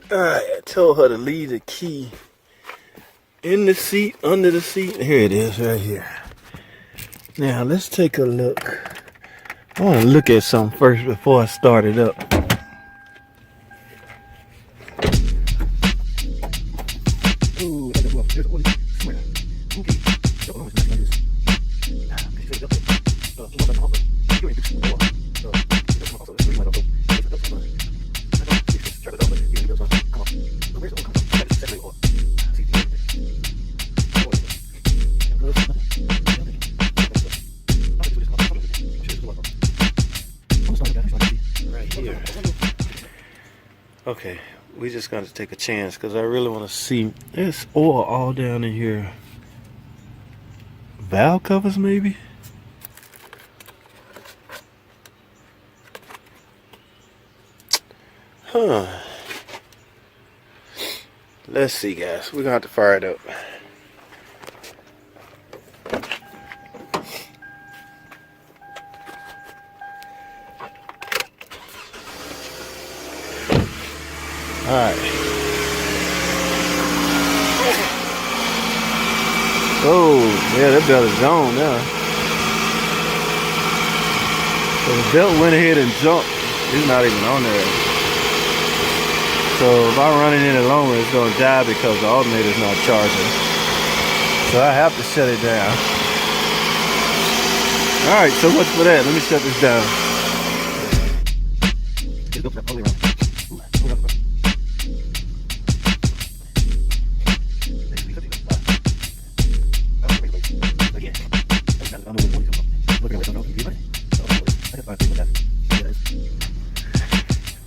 Alright, I told her to leave the key in the seat, under the seat. Here it is, right here. Now, let's take a look. I want to look at something first before I start it up. Ooh, right here. Okay, we just got to take a chance because I really want to see. There's oil all down in here. Valve covers, maybe? Huh. Let's see, guys. We're going to have to fire it up. Alright. Oh, yeah, that belt is on now. So the belt went ahead and jumped. It's not even on there. So if I run it any longer, it's going to die because the alternator's not charging. So I have to shut it down. Alright, so much for that. Let me shut this down.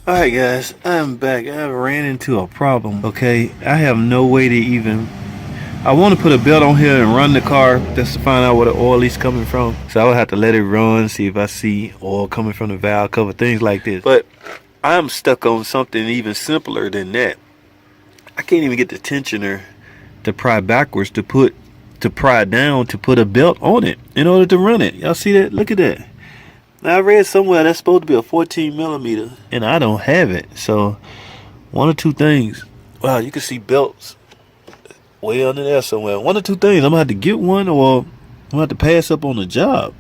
Alright guys, I'm back. I ran into a problem, okay? I have no way to even... I want to put a belt on here and run the car just to find out where the oil is coming from. So I would have to let it run, see if I see oil coming from the valve cover, things like this. But I'm stuck on something even simpler than that. I can't even get the tensioner to pry backwards to pry down to put a belt on it in order to run it. Y'all see that? Look at that. Now I read somewhere that's supposed to be a 14 millimeter and I don't have it. So one or two things. Wow, you can see belts way under there somewhere. One or two things. I'm gonna have to get one or I'm gonna have to pass up on the job.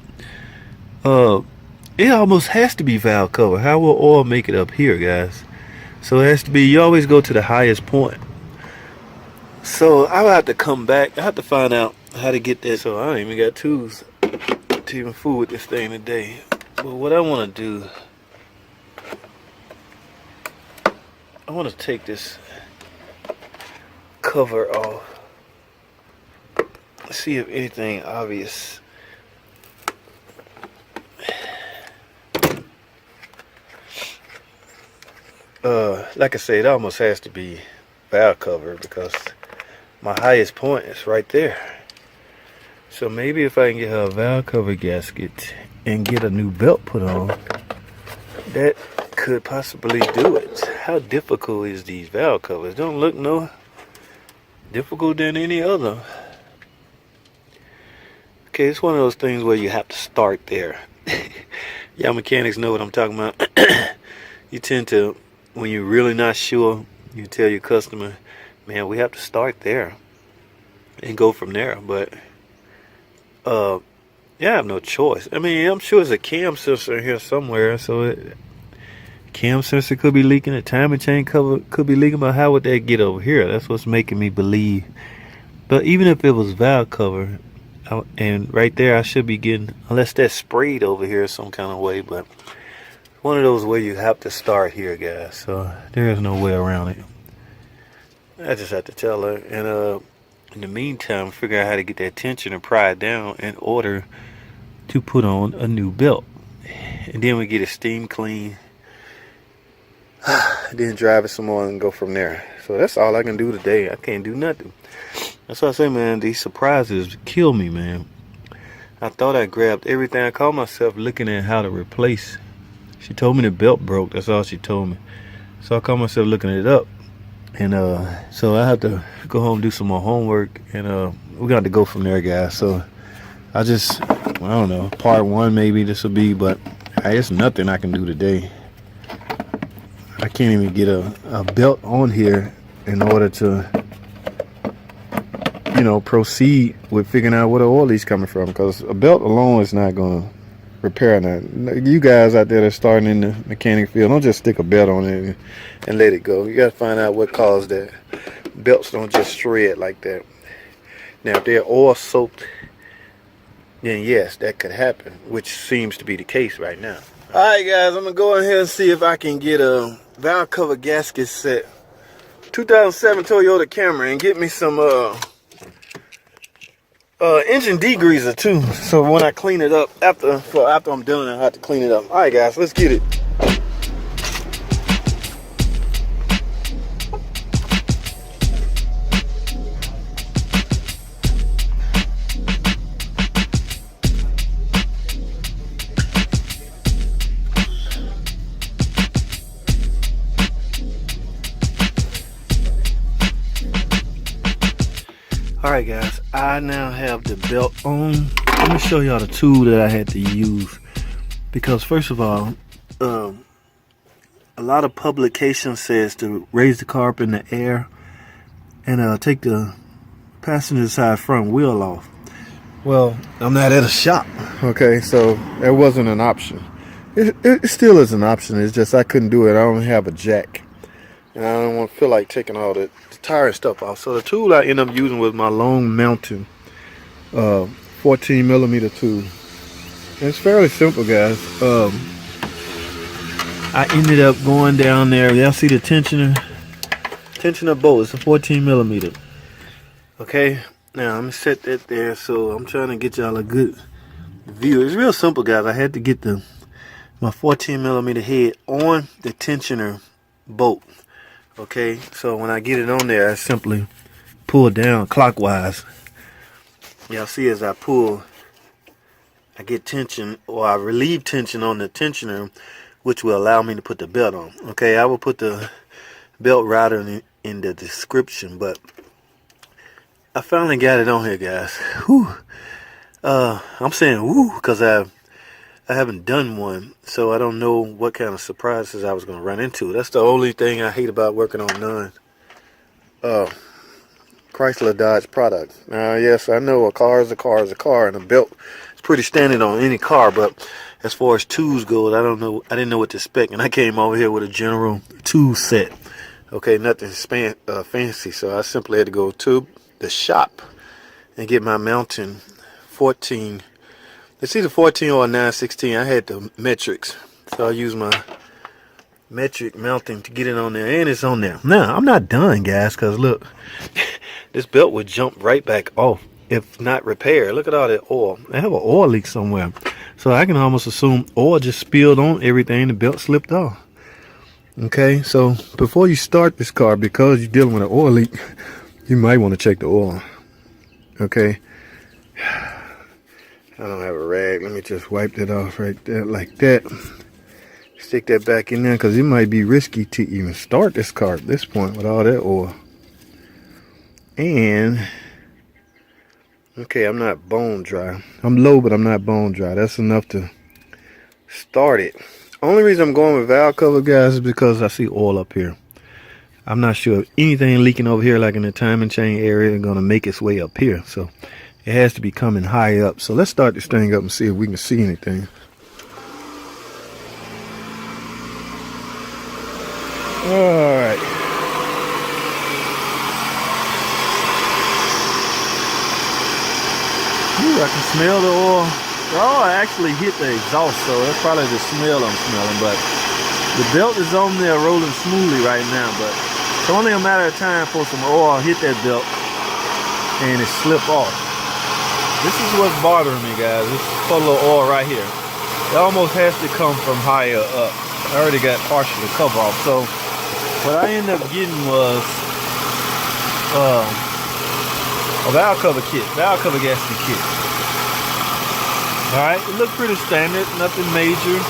It almost has to be valve cover. How will oil make it up here, guys? So it has to be, you always go to the highest point. So I'll have to come back. I have to find out how to get that. So I don't even got tools to even fool with this thing today. But what I want to do, I want to take this cover off. See if anything obvious. Like I said, it almost has to be valve cover because my highest point is right there. So maybe if I can get a valve cover gasket and get a new belt put on, that could possibly do it. How difficult is these valve covers? Don't look no difficult than any other. Okay, it's one of those things where you have to start there. Y'all mechanics know what I'm talking about. You tend to, when you're really not sure, you tell your customer, man, we have to start there and go from there. But yeah, I have no choice. I mean, I'm sure there's a cam sensor in here somewhere, so cam sensor could be leaking, a timing chain cover could be leaking, but how would that get over here? That's what's making me believe. But even if it was valve cover, and right there I should be getting, unless that's sprayed over here some kind of way, but one of those where you have to start here, guys. So there is no way around it. I just have to tell her, and in the meantime, figure out how to get that tension and pry it down in order to put on a new belt. And then we get it steam clean, then drive it some more and go from there. So that's all I can do today. I can't do nothing. That's why I say, man, these surprises kill me, man. I thought I grabbed everything. I caught myself looking at how to replace. She told me the belt broke. That's all she told me. So I caught myself looking it up. And so I have to go home and do some more homework. And we got to go from there, guys. So I don't know, part one maybe this will be. But it's nothing I can do today. I can't. can't even get a belt on here in order to, you know, proceed with figuring out where the oil leak's coming from, because a belt alone is not going to repair that. You guys out there that are starting in the mechanic field, don't just stick a belt on it and let it go. You got to find out what caused that. Belts don't just shred like that. Now, if they're oil soaked, then yes, that could happen, which seems to be the case right now. All right, guys, I'm gonna go in here and see if I can get a valve cover gasket set. 2007 Toyota Camry, and get me some engine degreaser too, so when I clean it up after I'm done, I have to clean it up. All right, guys, let's get it. Alright guys, I now have the belt on. Let me show y'all the tool that I had to use, because first of all, a lot of publication says to raise the car up in the air and take the passenger side front wheel off. Well, I'm not at a shop, okay, so that wasn't an option. It still is an option, it's just I couldn't do it. I don't have a jack, and I don't want to feel like taking all the tire and stuff off. So the tool I ended up using was my long mountain 14 millimeter tool. It's fairly simple, guys. I ended up going down there. Y'all see the tensioner bolt. It's a 14 millimeter. Okay, now I'm gonna set that there. So I'm trying to get y'all a good view. It's real simple, guys. I had to get my 14 millimeter head on the tensioner bolt. Okay, so when I get it on there, I simply pull down clockwise. Y'all see as I pull, I get tension, or I relieve tension on the tensioner, which will allow me to put the belt on. Okay, I will put the belt rider in the description, but I finally got it on here, guys. Whew. I'm saying woo because I haven't done one, so I don't know what kind of surprises I was going to run into. That's the only thing I hate about working on Chrysler Dodge products. Now, yes, I know a car is a car is a car, and a belt is pretty standard on any car, but as far as tools go, I didn't know what to expect, and I came over here with a general tool set. Okay, nothing fancy, so I simply had to go to the shop and get my mountain 14. It's either 14 or 916. I had the metrics, so I used my metric mounting to get it on there, and it's on there. Now, I'm not done, guys, because look, this belt would jump right back off if not repaired. Look at all that oil. I have an oil leak somewhere, so I can almost assume oil just spilled on everything. The belt slipped off. Okay, so before you start this car, because you're dealing with an oil leak, you might want to check the oil. Okay. I don't have a rag. Let me just wipe that off right there like that. Stick that back in there, because it might be risky to even start this car at this point with all that oil. And okay, I'm not bone dry. I'm low, but I'm not bone dry. That's enough to start it. Only reason I'm going with valve cover, guys, is because I see oil up here. I'm not sure if anything leaking over here, like in the timing chain area, is going to make its way up here. So it has to be coming high up. So let's start this thing up and see if we can see anything. Alright. Ooh, I can smell the oil. The oil actually hit the exhaust, so that's probably the smell I'm smelling. But the belt is on there rolling smoothly right now. But it's only a matter of time for some oil hit that belt and it slip off. This is what's bothering me, guys. This puddle of oil right here. It almost has to come from higher up. I already got partially cover off. So what I ended up getting was a valve cover kit, valve cover gasket kit. Alright, it looked pretty standard, nothing major.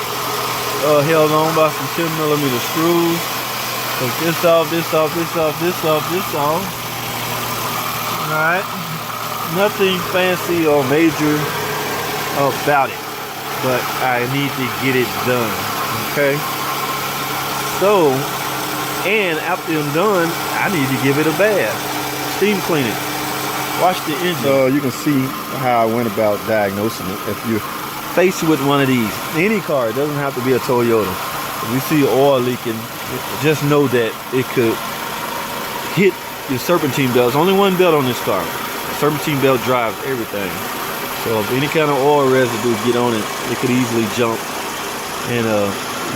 Held on by some 10mm screws. Take this off, this off, this off, this off, this off. Alright. Nothing fancy or major about it, but I need to get it done. Okay, so And after I'm done, I need to give it a bath. Steam clean it. Wash the engine. So you can see how I went about diagnosing it. If you're faced with one of these, any car, it doesn't have to be a Toyota. If you see oil leaking, just know that it could hit your serpentine belt. There's only one belt on this car. The serpentine belt drives everything. So if any kind of oil residue get on it, it could easily jump and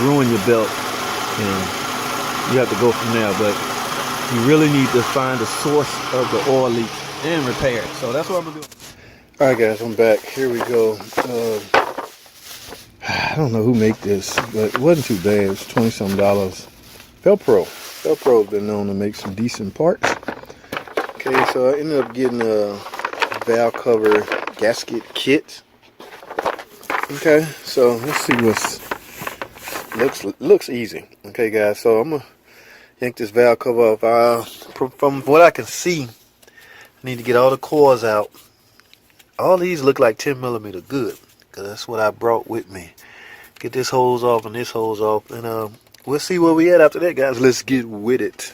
ruin your belt. You know, you have to go from there. But you really need to find the source of the oil leak and repair it. So that's what I'm gonna do. All right, guys, I'm back. Here we go. I don't know who make this, but it wasn't too bad. It was $20-some. Velcro's been known to make some decent parts. Okay, so I ended up getting a valve cover gasket kit. Okay, so let's see looks easy. Okay, guys, so I'm gonna yank this valve cover off. From what I can see, I need to get all the cores out. All these look like 10mm good, because that's what I brought with me. Get this hose off and this hose off, and we'll see where we at after that, guys. Let's get with it.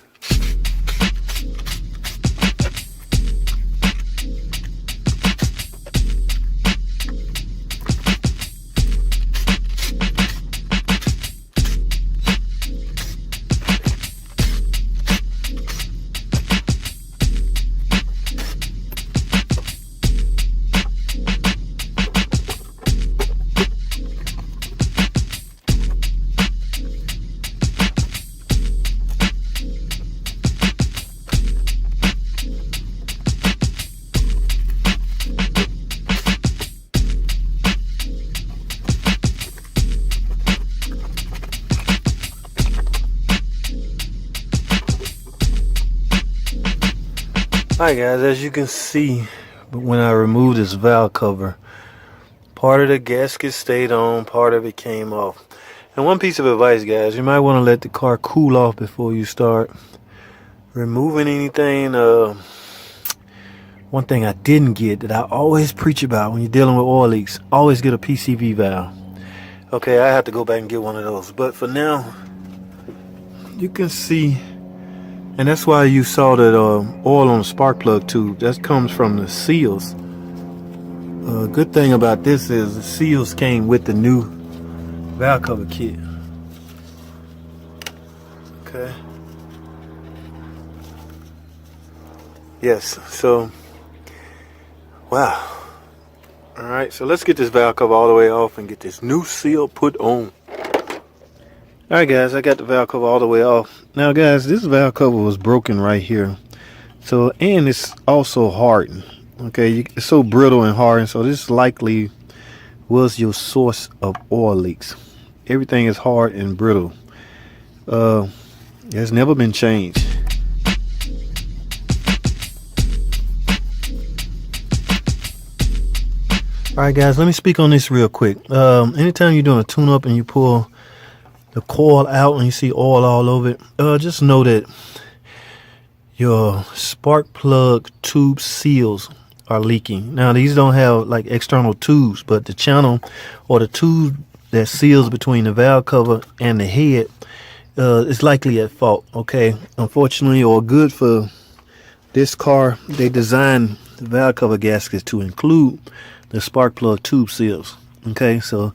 Alright, guys, as you can see, when I removed this valve cover, part of the gasket stayed on, part of it came off. And one piece of advice, guys, you might want to let the car cool off before you start removing anything. One thing I didn't get that I always preach about when you're dealing with oil leaks, always get a PCV valve. Okay, I have to go back and get one of those. But for now, you can see, and that's why you saw that oil on the spark plug tube. That comes from the seals. Good thing about this is the seals came with the new valve cover kit. Okay. Yes, so, wow. Alright, so let's get this valve cover all the way off and get this new seal put on. Alright, guys, I got the valve cover all the way off. Now, guys, this valve cover was broken right here. So, and it's also hardened. Okay, it's so brittle and hardened, so this likely was your source of oil leaks. Everything is hard and brittle. It's never been changed. Alright, guys, let me speak on this real quick. Anytime you're doing a tune-up and you pull the coil out and you see oil all over it, just know that your spark plug tube seals are leaking. Now, these don't have like external tubes, but the channel or the tube that seals between the valve cover and the head is likely at fault. Okay, unfortunately, or good for this car, they designed the valve cover gaskets to include the spark plug tube seals. Okay, so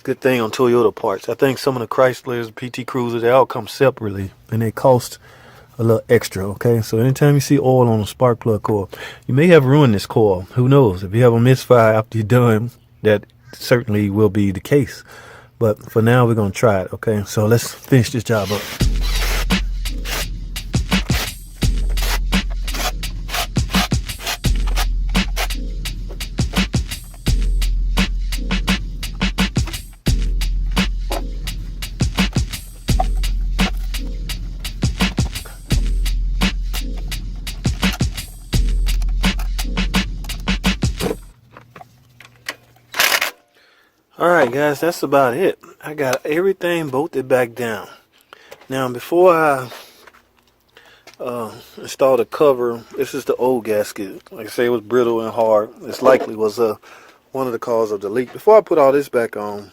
good thing on Toyota parts. I think some of the Chryslers, PT Cruisers, they all come separately and they cost a little extra. Okay, so anytime you see oil on a spark plug coil, you may have ruined this coil. Who knows? If you have a misfire after you're done, that certainly will be the case. But for now, we're gonna try it. Okay, so let's finish this job up. Alright, guys, that's about it. I got everything bolted back down. Now, before I install the cover, this is the old gasket. Like I say, it was brittle and hard. This likely was one of the causes of the leak. Before I put all this back on,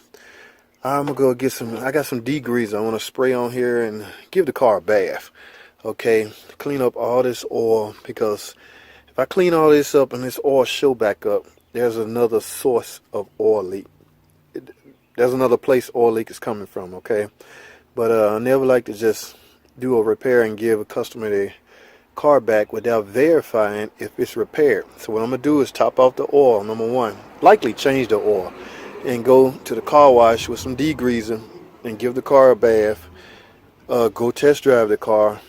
I'm gonna go get some, I got some degreaser I want to spray on here and give the car a bath. Okay, clean up all this oil, because if I clean all this up and this oil show back up, there's another source of oil leak. There's another place oil leak is coming from, okay? But I never like to just do a repair and give a customer their car back without verifying if it's repaired. So what I'm gonna do is top off the oil, number one, likely change the oil, and go to the car wash with some degreaser and give the car a bath. Go test drive the car,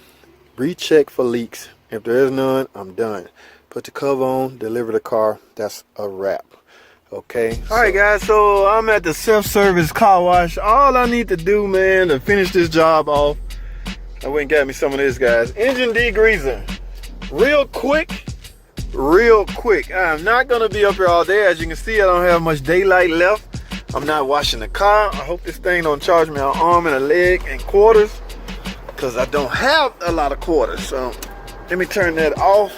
recheck for leaks. If there is none, I'm done. Put the cover on, deliver the car. That's a wrap. Okay. All right, guys. So I'm at the self-service car wash. All I need to do, man, to finish this job off, I went and got me some of this, guys. Engine degreaser. Real quick. Real quick. I'm not gonna be up here all day. As you can see, I don't have much daylight left. I'm not washing the car. I hope this thing don't charge me an arm and a leg and quarters, because I don't have a lot of quarters. So let me turn that off.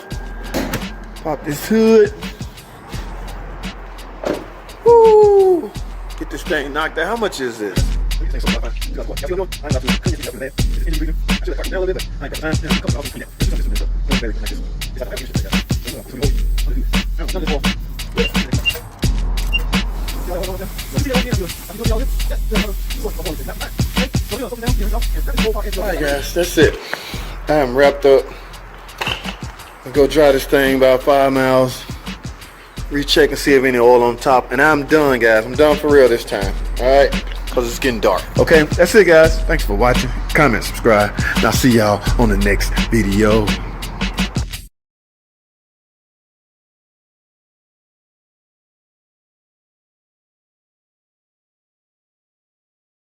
Pop this hood. Woo! Get this thing knocked out. How much is this? Alright, guys, that's it. I am wrapped up. I'll go dry this thing about 5 miles. Recheck and see if any oil on top, and I'm done, guys. I'm done for real this time. Alright, because it's getting dark. Okay, that's it, guys. Thanks for watching. Comment, subscribe, and I'll see y'all on the next video.